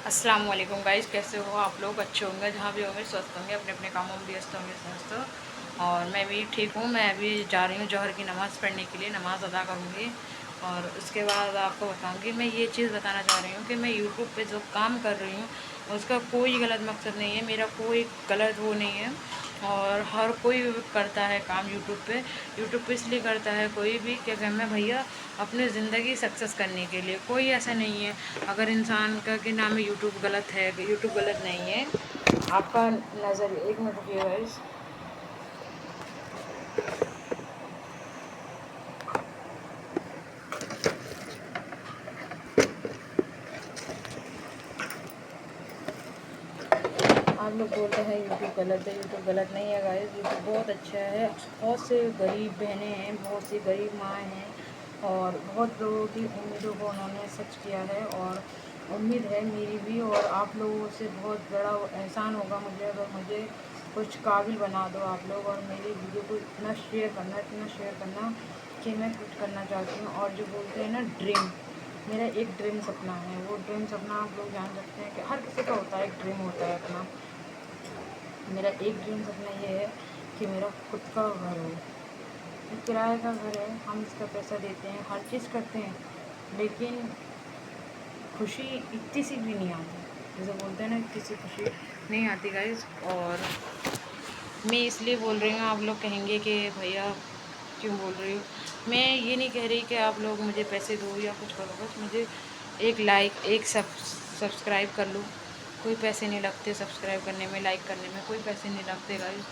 अस्सलाम वालेकुम गाइस, कैसे हो आप लोग? अच्छे होंगे, जहाँ भी होंगे स्वस्थ होंगे, अपने अपने कामों में व्यस्त होंगे स्वस्थ हो। और मैं भी ठीक हूँ। मैं अभी जा रही हूँ जौहर की नमाज़ पढ़ने के लिए, नमाज़ अदा करूँगी और उसके बाद आपको बताऊँगी। मैं ये चीज़ बताना चाह रही हूँ कि मैं यूट्यूब पे जो काम कर रही हूँ उसका कोई गलत मकसद नहीं है, मेरा कोई गलत वो नहीं है। और हर कोई करता है काम यूट्यूब पे इसलिए करता है कोई भी कि घर में भैया अपनी ज़िंदगी सक्सेस करने के लिए। कोई ऐसा नहीं है अगर इंसान का कि नाम है यूट्यूब गलत है, यूट्यूब गलत नहीं है। आपका नज़र एक मिनट रुकिए गाइस। आप लोग बोलते हैं यूट्यूब गलत है, यूट्यूब गलत नहीं है गाइस, यूट्यूब बहुत अच्छा है। बहुत से गरीब बहनें हैं, बहुत सी गरीब माँ हैं और बहुत लोगों की उम्मीदों को उन्होंने सच किया है। और उम्मीद है मेरी भी, और आप लोगों से बहुत बड़ा एहसान होगा मुझे अगर मुझे कुछ काबिल बना दो आप लोग। और मेरी वीडियो को इतना शेयर करना कि मैं कुछ करना चाहती हूँ। और जो बोलते हैं ना ड्रीम, मेरा एक ड्रीम सपना है। वो ड्रीम सपना आप लोग जान सकते हैं कि हर किसी का होता है, एक ड्रीम होता है अपना। मेरा एक ड्रीम सपना ये है कि मेरा खुद का घर हो। ये किराए का घर है, हम इसका पैसा देते हैं, हर चीज़ करते हैं, लेकिन खुशी इतनी सी भी नहीं आती। जैसे बोलते हैं ना, इतनी सी खुशी नहीं आती गाइस। और मैं इसलिए बोल रही हूँ, आप लोग कहेंगे कि भैया क्यों बोल रही हो। मैं ये नहीं कह रही कि आप लोग मुझे पैसे दो या कुछ करो, बस मुझे एक लाइक, एक सब्सक्राइब कर लो। कोई पैसे नहीं लगते सब्सक्राइब करने में, लाइक करने में कोई पैसे नहीं लगते गाइस।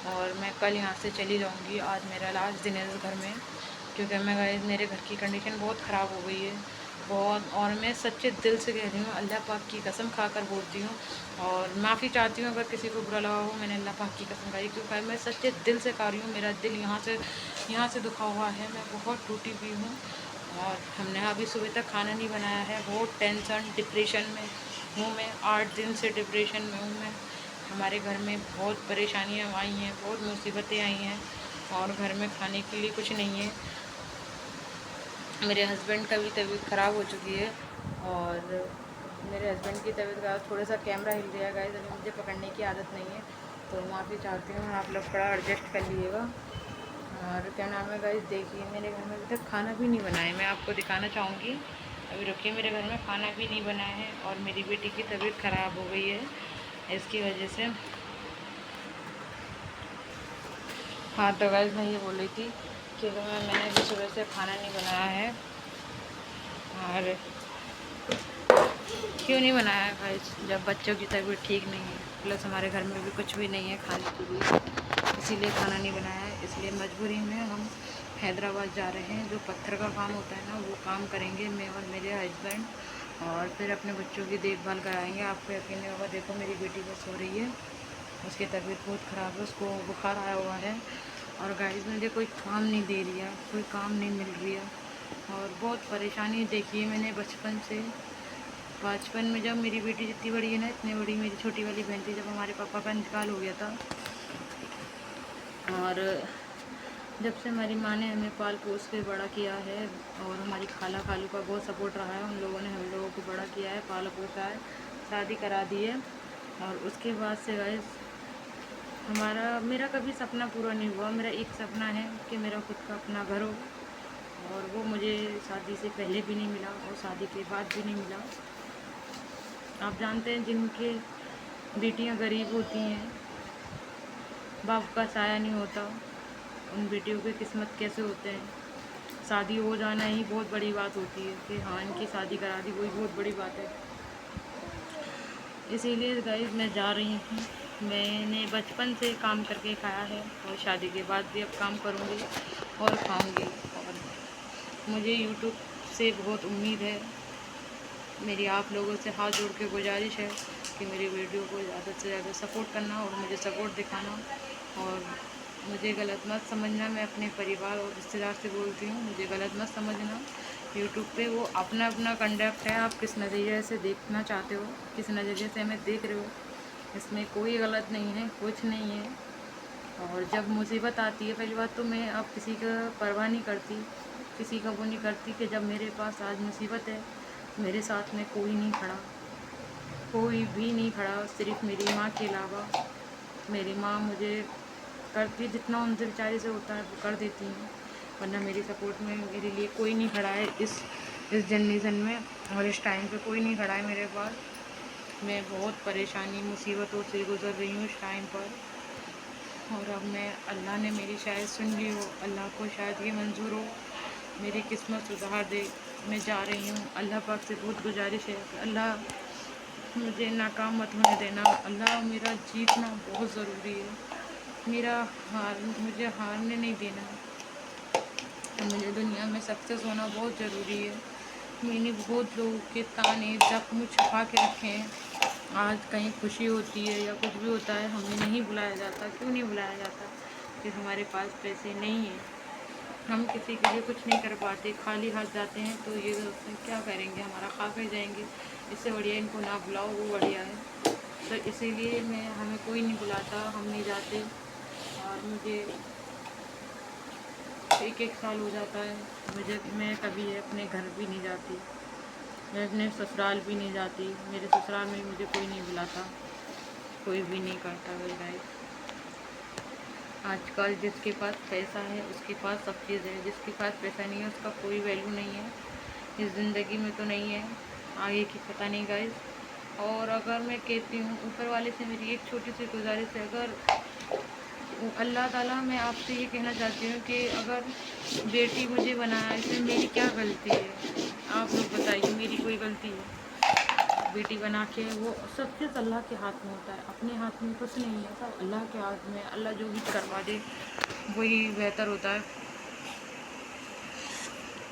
और मैं कल यहाँ से चली जाऊँगी, आज मेरा लास्ट दिन है इस घर में, क्योंकि मैं गाइस मेरे घर की कंडीशन बहुत ख़राब हो गई है बहुत। और मैं सच्चे दिल से कह रही हूँ, अल्लाह पाक की कसम खाकर बोलती हूँ। और माफ़ी चाहती हूँ अगर किसी को बुरा लगा हो, मैंने अल्लाह पाक की कसम खाई, क्योंकि मैं सच्चे दिल से खा रही हूँ। मेरा दिल यहाँ से दुखा हुआ है, मैं बहुत टूटी हुई हूँ। और हमने अभी सुबह तक खाना नहीं बनाया है, बहुत टेंशन डिप्रेशन में हूँ मैं। 8 दिन से डिप्रेशन में हूँ मैं। हमारे घर में बहुत परेशानियाँ आई हैं, बहुत मुसीबतें आई हैं और घर में खाने के लिए कुछ नहीं है। मेरे हस्बैंड का भी तबीयत ख़राब हो चुकी है। और मेरे हस्बैंड की तबीयत का थोड़ा सा कैमरा हिल गया गाइस, अभी मुझे पकड़ने की आदत नहीं है, तो माफ़ी चाहती हूँ, आप लोग थोड़ा एडजस्ट कर लीजिएगा। और क्या नाम है गाइस, देखिए मेरे घर में अभी तक खाना भी नहीं बना है, मैं आपको दिखाना चाहूँगी। अभी रुकिए, मेरे घर में खाना भी नहीं बना है और मेरी बेटी की तबीयत ख़राब हो गई है इसकी वजह से। हाँ तो गाइस, मैं ये बोल रही थी कि मैंने अभी सुबह से खाना नहीं बनाया है। और क्यों नहीं बनाया है गाइस, जब बच्चों की तबीयत ठीक नहीं है, प्लस हमारे घर में भी कुछ भी नहीं है खाने के लिए, इसीलिए खाना नहीं बनाया है। इसलिए मजबूरी में हम हैदराबाद जा रहे हैं, जो पत्थर का काम होता है ना वो काम करेंगे मैं और मेरे हस्बैंड, और फिर अपने बच्चों की देखभाल कराएंगे। आपको यकीन नहीं होगा, देखो मेरी बेटी बस सो रही है, उसकी तबीयत बहुत ख़राब है, उसको बुखार आया हुआ है। और गाइस मुझे कोई काम नहीं दे रही है, कोई काम नहीं मिल रही है और बहुत परेशानी देखी है मैंने बचपन से। बचपन में जब मेरी बेटी जितनी बड़ी है ना, इतनी बड़ी मेरी छोटी वाली बहन थी, जब हमारे पापा का इंतकाल हो गया था। और जब से हमारी माँ ने हमें पाल पोस के बड़ा किया है, और हमारी खाला खालू का बहुत सपोर्ट रहा है, उन लोगों ने हम लोगों को बड़ा किया है, पाला पोसा है, शादी करा दी है। और उसके बाद से गाइस मेरा कभी सपना पूरा नहीं हुआ। मेरा एक सपना है कि मेरा खुद का अपना घर हो, और वो मुझे शादी से पहले भी नहीं मिला और शादी के बाद भी नहीं मिला। आप जानते हैं जिनके बेटियां गरीब होती हैं, बाप का साया नहीं होता, उन बेटियों की किस्मत कैसे होते हैं। शादी हो जाना ही बहुत बड़ी बात होती है कि हाँ इनकी शादी करा दी, वही बहुत बड़ी बात है। इसीलिए गाइस मैं जा रही हूँ। मैंने बचपन से काम करके खाया है और शादी के बाद भी अब काम करूँगी और खाऊँगी। और मुझे यूट्यूब से बहुत उम्मीद है। मेरी आप लोगों से हाथ जोड़ के गुजारिश है कि मेरी वीडियो को ज़्यादा से ज़्यादा सपोर्ट करना और मुझे सपोर्ट दिखाना। और मुझे गलत मत समझना, मैं अपने परिवार और रिश्तेदार से बोलती हूँ, मुझे गलत मत समझना। यूट्यूब पे वो अपना अपना कंडक्ट है, आप किस नज़रिए से देखना चाहते हो, किस नज़रिए से हमें देख रहे हो, इसमें कोई गलत नहीं है, कुछ नहीं है। और जब मुसीबत आती है, पहली बात तो मैं अब किसी का परवाह नहीं करती, किसी का वो नहीं करती कि जब मेरे पास आज मुसीबत है मेरे साथ में कोई नहीं खड़ा। कोई भी नहीं खड़ा, सिर्फ मेरी माँ के अलावा। मेरी माँ मुझे करती जितना उनसे बेचारे से होता है वो कर देती हैं, वरना मेरी सपोर्ट में मेरे लिए कोई नहीं खड़ा है इस जनरेशन में, और इस टाइम पे कोई नहीं खड़ा है मेरे पास। मैं बहुत परेशानी मुसीबतों से गुज़र रही हूँ इस टाइम पर, और अब मैं अल्लाह ने मेरी शायद सुन ली हो, अल्लाह को शायद ये मंजूर हो, मेरी किस्मत सुधार दे। मैं जा रही हूँ, अल्लाह पाक से बहुत गुजारिश है कि अल्लाह मुझे नाकाम मत होने देना। अल्लाह मेरा जीतना बहुत ज़रूरी है, मुझे हारने नहीं देना। तो मुझे दुनिया में सक्सेस होना बहुत ज़रूरी है। मैंने बहुत लोगों के ताने ज़ख्म छुपा के रखे हैं। आज कहीं खुशी होती है या कुछ भी होता है, हमें नहीं बुलाया जाता। क्यों नहीं बुलाया जाता? कि हमारे पास पैसे नहीं हैं, हम किसी के लिए कुछ नहीं कर पाते, खाली हाथ जाते हैं। तो ये सोचते हैं क्या करेंगे, हमारा खा कर जाएंगे, इससे बढ़िया इनको ना बुलाओ, वो बढ़िया है। तो इसीलिए हमें कोई नहीं बुलाता, हम नहीं जाते। और मुझे एक साल हो जाता है, मैं कभी अपने घर भी नहीं जाती, मैं अपने ससुराल भी नहीं जाती। मेरे ससुराल में मुझे कोई नहीं बुलाता, कोई भी नहीं करता। मेरे गाइस, आजकल जिसके पास पैसा है उसके पास सब चीज़ है, जिसके पास पैसा नहीं है उसका कोई वैल्यू नहीं है इस ज़िंदगी में। तो नहीं है, आगे की पता नहीं गाइस। और अगर मैं कहती हूँ, ऊपर वाले से मेरी एक छोटी सी गुजारिश है, अगर अल्लाह ताला, मैं आपसे ये कहना चाहती हूँ कि अगर बेटी मुझे बनाया, इसमें मेरी क्या गलती है? आप लोग बताइए, मेरी कोई गलती है? बेटी बना के, वो सब चीज़ अल्लाह के हाथ में होता है, अपने हाथ में कुछ नहीं है, सब अल्लाह के हाथ में। अल्लाह जो भी करवा दे वही बेहतर होता है।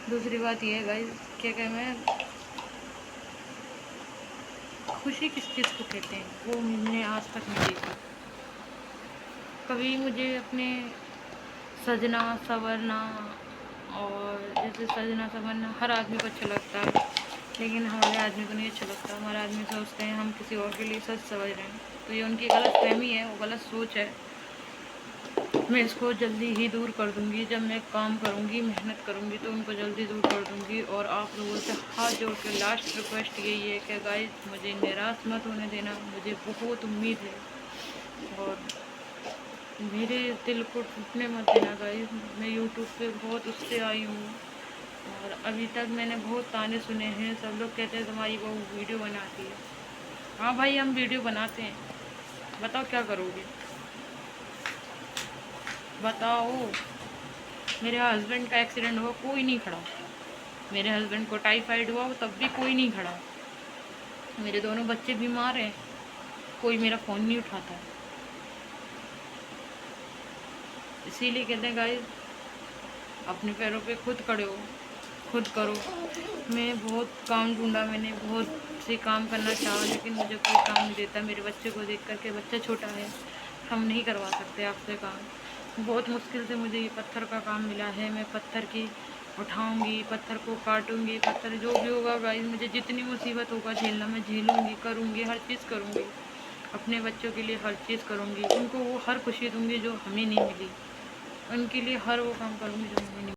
दूसरी बात ये है गाइस, क्या कहें मैं, खुशी किस चीज़ को कहते हैं वो मैंने आज तक नहीं देखा। कभी मुझे अपने सजना संवरना, और जैसे सजना संवरना हर आदमी को अच्छा लगता है, लेकिन हमारे आदमी को नहीं अच्छा लगता। हमारे आदमी सोचते हैं हम किसी और के लिए सच समझ रहे हैं, तो ये उनकी गलत फहमी है, वो गलत सोच है। मैं इसको जल्दी ही दूर कर दूँगी, जब मैं काम करूँगी, मेहनत करूँगी तो उनको जल्दी दूर कर दूँगी। और आप लोगों से हाथ जोड़ के लास्ट रिक्वेस्ट यही है कि गाइस, मुझे निराश मत होने देना, मुझे बहुत उम्मीद है, और मेरे दिल को टूटने मत देना गाइस। मैं यूट्यूब पे बहुत उससे आई हूँ, और अभी तक मैंने बहुत ताने सुने हैं, सब लोग कहते हैं तुम्हारी बहू वीडियो बनाती है। हाँ भाई, हम वीडियो बनाते हैं, बताओ क्या करोगे, बताओ। मेरे हस्बैंड का एक्सीडेंट हुआ, कोई नहीं खड़ा। मेरे हस्बैंड को टाइफाइड हुआ, तब भी कोई नहीं खड़ा। मेरे दोनों बच्चे बीमार हैं, कोई मेरा फ़ोन नहीं उठाता है। इसीलिए कहते हैं गाइस, अपने पैरों पे खुद खड़े हो, खुद करो। मैं बहुत काम ढूंढा, मैंने बहुत से काम करना चाहा, लेकिन मुझे कोई काम नहीं देता। मेरे बच्चे को देख करके, बच्चा छोटा है, हम नहीं करवा सकते आपसे काम। बहुत मुश्किल से मुझे ये पत्थर का काम मिला है। मैं पत्थर की उठाऊंगी, पत्थर को काटूंगी, पत्थर जो भी होगा गाइस, मुझे जितनी मुसीबत होगा झेलना, मैं झेलूंगी, करूंगी, हर चीज़ करूंगी। अपने बच्चों के लिए हर चीज़ करूंगी, उनको वो हर खुशी दूंगी जो हमें नहीं मिली। उनके लिए हर वो काम करूंगी जो हमें नहीं